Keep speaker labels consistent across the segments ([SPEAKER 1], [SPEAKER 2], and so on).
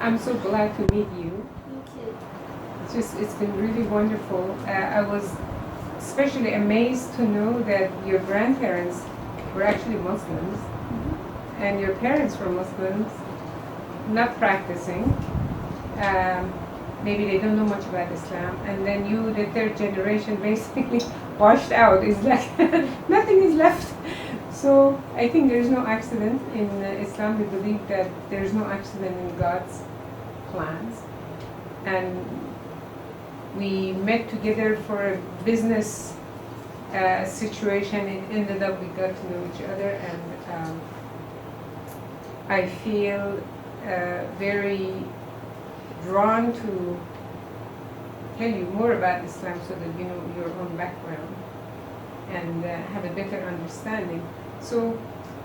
[SPEAKER 1] I'm so glad to meet you.
[SPEAKER 2] Me too.
[SPEAKER 1] It's been really wonderful. I was especially amazed to know that your grandparents were actually Muslims and your parents were Muslims, not practicing. Um, Maybe they don't know much about Islam, and then you, the third generation, basically washed out. It's like nothing is left. So I think there's no accident in Islam. We believe that there's no accident in God's plans, and we met together for a business situation. It ended up we got to know each other, and I feel very drawn to tell you more about Islam so that you know your own background and have a better understanding. So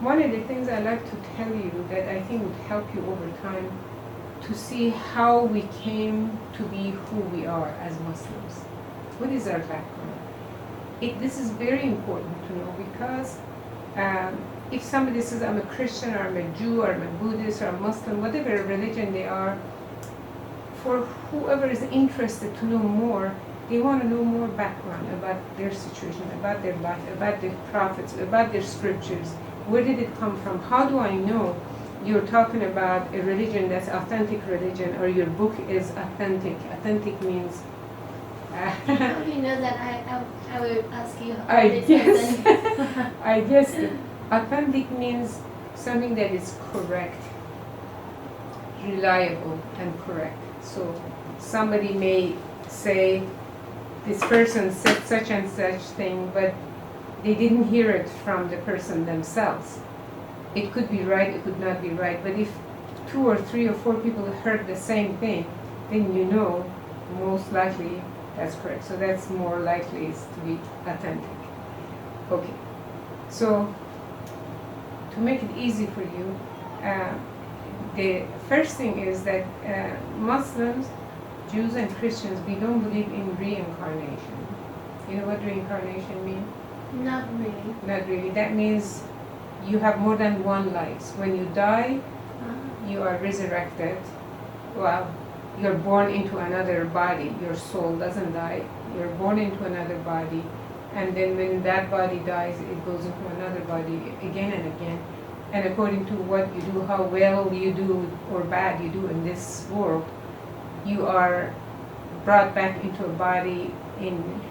[SPEAKER 1] one of the things I like to tell you that I think would help you over time to see how we came to be who we are as Muslims. What is our background? This is very important to know because if somebody says I'm a Christian or I'm a Jew or I'm a Buddhist or a Muslim, whatever religion they are, for whoever is interested to know more, they want to know more background about their situation, about their life, about their prophets, about their scriptures. Where did it come from? How do I know you're talking about a religion that's authentic religion or your book is authentic? Authentic means...
[SPEAKER 2] How do you know that I would ask you how
[SPEAKER 1] I
[SPEAKER 2] it
[SPEAKER 1] guess,
[SPEAKER 2] is?
[SPEAKER 1] I guess authentic means something that is correct, reliable and correct. So somebody may say, this person said such and such thing, but they didn't hear it from the person themselves. It could be right, it could not be right, but if 2 or 3 or 4 people heard the same thing, then you know most likely that's correct. So that's more likely is to be authentic. Okay, so to make it easy for you, the first thing is that Muslims, Jews and Christians, we don't believe in reincarnation. You know what reincarnation means?
[SPEAKER 2] Not really.
[SPEAKER 1] Not really. That means you have more than one life. When you die, you are resurrected. Well, you're born into another body. Your soul doesn't die. You're born into another body. And then when that body dies, it goes into another body again and again. And according to what you do, how well you do or bad you do in this world, you are brought back into a body in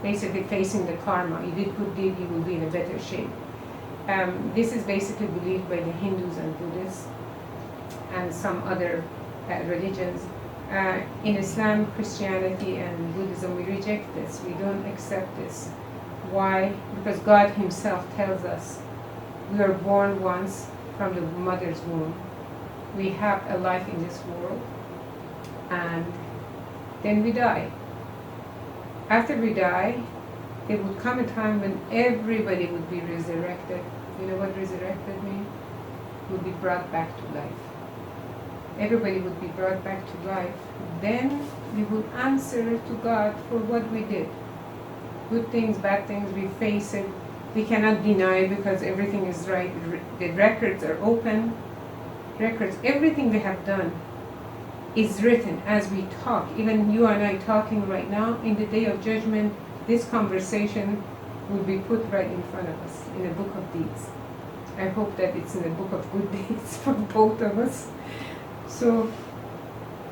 [SPEAKER 1] basically facing the karma. You did good deed, you will be in a better shape. This is basically believed by the Hindus and Buddhists and some other religions. In Islam, Christianity and Buddhism, we reject this. We don't accept this. Why? Because God Himself tells us we are born once from the mother's womb. We have a life in this world, and then we die. After we die, there would come a time when everybody would be resurrected. You know what resurrected means? Would be brought back to life. Everybody would be brought back to life. Then we would answer to God for what we did. Good things, bad things, we face it. We cannot deny because everything is right. The records are open. Records, everything we have done is written as we talk. Even you and I talking right now, in the day of judgment, this conversation will be put right in front of us in a book of deeds. I hope that it's in a book of good deeds for both of us. So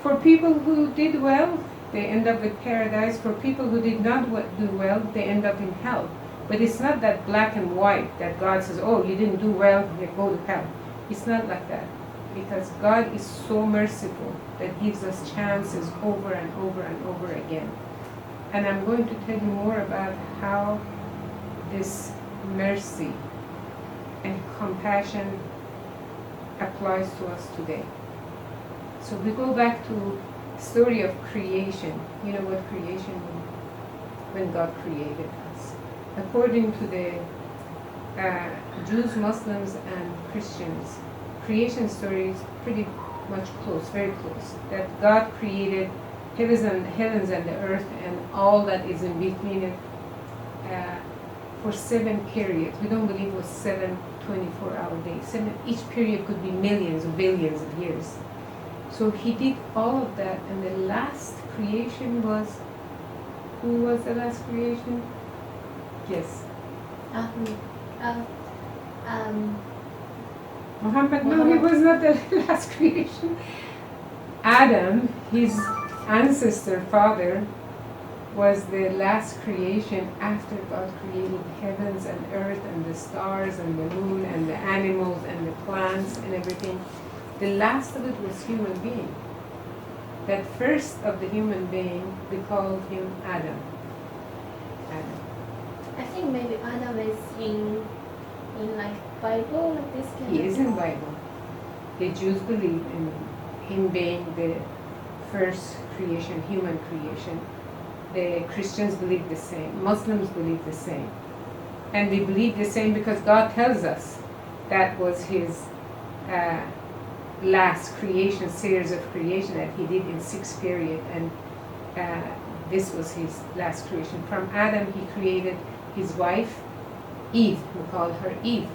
[SPEAKER 1] for people who did well, they end up with paradise. For people who did not do well, they end up in hell. But it's not that black and white that God says, oh, you didn't do well, you go to hell. It's not like that. Because God is so merciful that gives us chances over and over and over again. And I'm going to tell you more about how this mercy and compassion applies to us today. So we go back to the story of creation. You know what creation means? When God created us. According to the Jews, Muslims, and Christians, creation story is pretty much close, very close. That God created heavens and the earth and all that is in between it for 7 periods. We don't believe it was 7 24-hour days. Each period could be millions or billions of years. So he did all of that, and the last creation was, who was the last creation? Yes. Muhammad, no, he was not the last creation. Adam, his ancestor, father, was the last creation after God created heavens and earth and the stars and the moon and the animals and the plants and everything. The last of it was human being. That first of the human being, we called him Adam. Adam.
[SPEAKER 2] I think maybe Adam is in like Bible, like this kind
[SPEAKER 1] He
[SPEAKER 2] of
[SPEAKER 1] is in Bible. The Jews believe in him being the first creation, human creation. The Christians believe the same. Muslims believe the same. And we believe the same because God tells us that was his last creation, series of creation that he did in 6 period, and this was his last creation. From Adam he created his wife Eve, we call her Eve.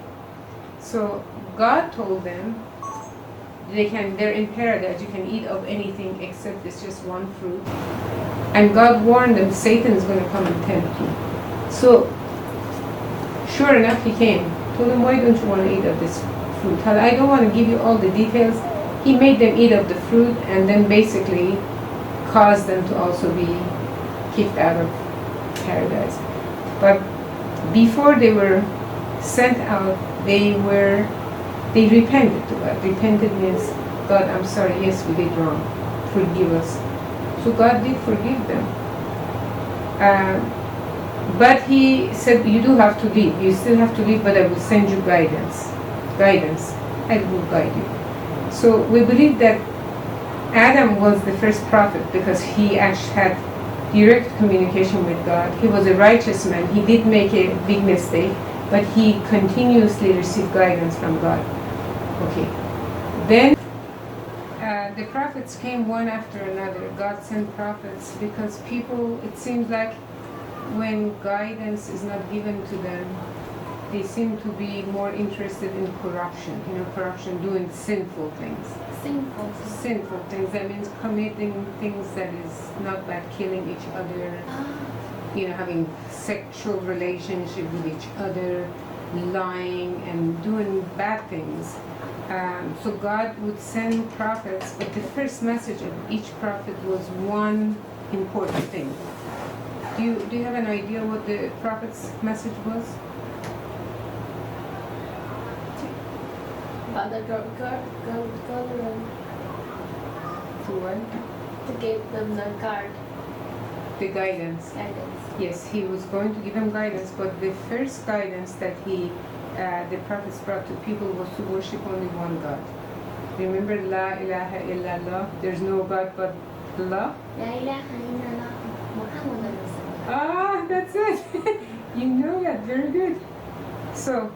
[SPEAKER 1] So God told them they're in paradise, you can eat of anything except it's just one fruit. And God warned them, Satan's going to come and tempt you. So sure enough, he came. Told them, why don't you want to eat of this fruit? I don't want to give you all the details. He made them eat of the fruit and then basically caused them to also be kicked out of paradise. But before they were sent out, they repented to God. Repented means, God, I'm sorry, yes, we did wrong. Forgive us. So God did forgive them. But he said, you do have to leave. You still have to leave, but I will send you guidance. I will guide you. So we believe that Adam was the first prophet because he actually had direct communication with God. He was a righteous man. He did make a big mistake, but he continuously received guidance from God. Okay. Then the prophets came one after another. God sent prophets because people, it seems like when guidance is not given to them, they seem to be more interested in corruption. Corruption, doing sinful things. Sinful things. That means committing things that is not like killing each other, having sexual relationship with each other, lying and doing bad things. So God would send prophets, but the first message of each prophet was one important thing. Do you have an idea what the prophet's message was?
[SPEAKER 2] About the government.
[SPEAKER 1] To what?
[SPEAKER 2] To give them the guard.
[SPEAKER 1] The guidance. Yes, he was going to give them guidance, but the first guidance that the prophets brought to people was to worship only one God. Remember, La ilaha illallah, there's no God but Allah?
[SPEAKER 2] La ilaha illallah, Muhammad Rasulullah.
[SPEAKER 1] Ah, that's it. You know that, very good. So,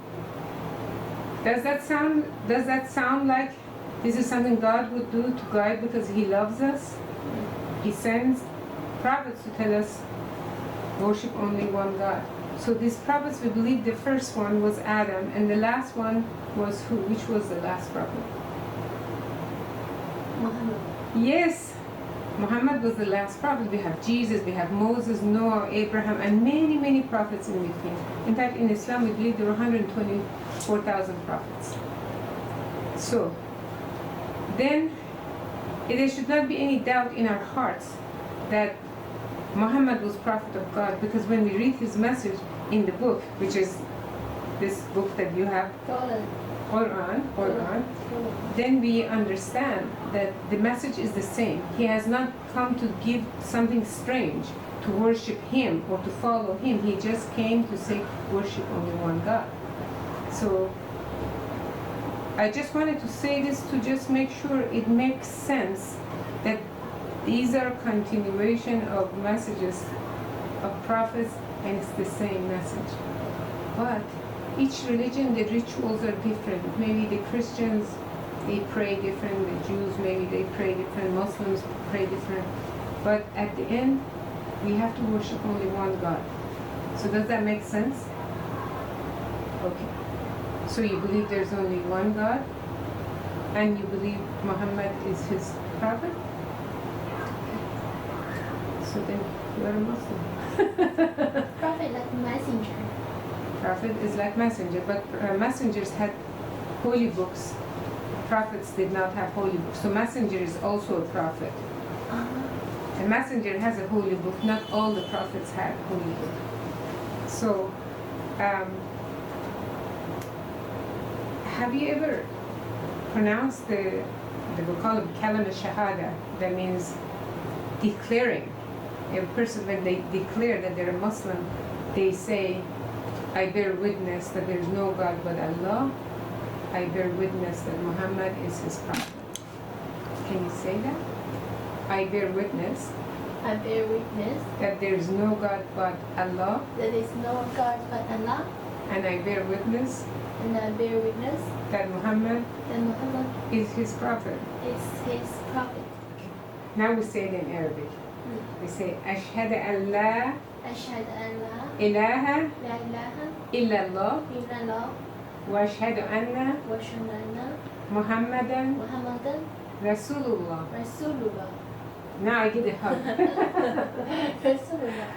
[SPEAKER 1] does that sound like this is something God would do to guide because he loves us? He sends prophets to tell us worship only one God. So these prophets, we believe the first one was Adam, and the last one was who? Which was the last prophet?
[SPEAKER 2] Muhammad.
[SPEAKER 1] Yes, Muhammad was the last prophet. We have Jesus, we have Moses, Noah, Abraham, and many, many prophets in between. In fact, in Islam, we believe there were 124,000 prophets. So, then there should not be any doubt in our hearts that Muhammad was prophet of God, because when we read his message in the book, which is this book that you have, Quran, then we understand that the message is the same. He has not come to give something strange, to worship him or to follow him. He just came to say worship only one God. So I just wanted to say this to just make sure it makes sense that these are continuation of messages of prophets, and it's the same message. But each religion, the rituals are different. Maybe the Christians, they pray different. The Jews, maybe they pray different. Muslims pray different. But at the end, we have to worship only one God. So does that make sense? Okay. So you believe there's only one God? And you believe Muhammad is his prophet? So then you are a Muslim.
[SPEAKER 2] Prophet like messenger.
[SPEAKER 1] Prophet is like messenger, but messengers had holy books. Prophets did not have holy books. So messenger is also a prophet. A messenger has a holy book. Not all the prophets had holy book. So, have you ever pronounced the we call it kalama shahada? That means declaring. A person, when they declare that they're a Muslim, they say, I bear witness that there is no God but Allah. I bear witness that Muhammad is his prophet. Can you say that? I bear witness
[SPEAKER 2] I bear witness
[SPEAKER 1] that there is no God but Allah,
[SPEAKER 2] there is no God but Allah,
[SPEAKER 1] and I bear witness
[SPEAKER 2] and I bear witness
[SPEAKER 1] that Muhammad
[SPEAKER 2] that Muhammad
[SPEAKER 1] is his prophet.
[SPEAKER 2] is his prophet.
[SPEAKER 1] Now we say it in Arabic. We say, Ashhadu an la
[SPEAKER 2] Ashhadu an la
[SPEAKER 1] ilaha
[SPEAKER 2] ilaha
[SPEAKER 1] illallah
[SPEAKER 2] illallah
[SPEAKER 1] wa ashhadu anna
[SPEAKER 2] wa ashhadu anna
[SPEAKER 1] Muhammadan
[SPEAKER 2] Muhammadan
[SPEAKER 1] Rasulullah.
[SPEAKER 2] Rasulullah.
[SPEAKER 1] Now I get a hug.
[SPEAKER 2] Rasulullah.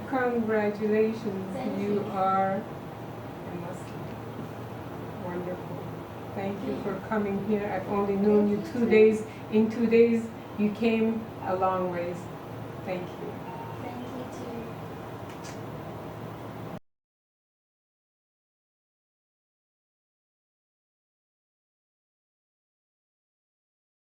[SPEAKER 1] Congratulations,
[SPEAKER 2] Thank
[SPEAKER 1] you
[SPEAKER 2] you.
[SPEAKER 1] are a Muslim. Wonderful. Thank you for coming here. I've only known you 2 days. In 2 days, you came a long ways. Thank you.
[SPEAKER 2] Thank you too.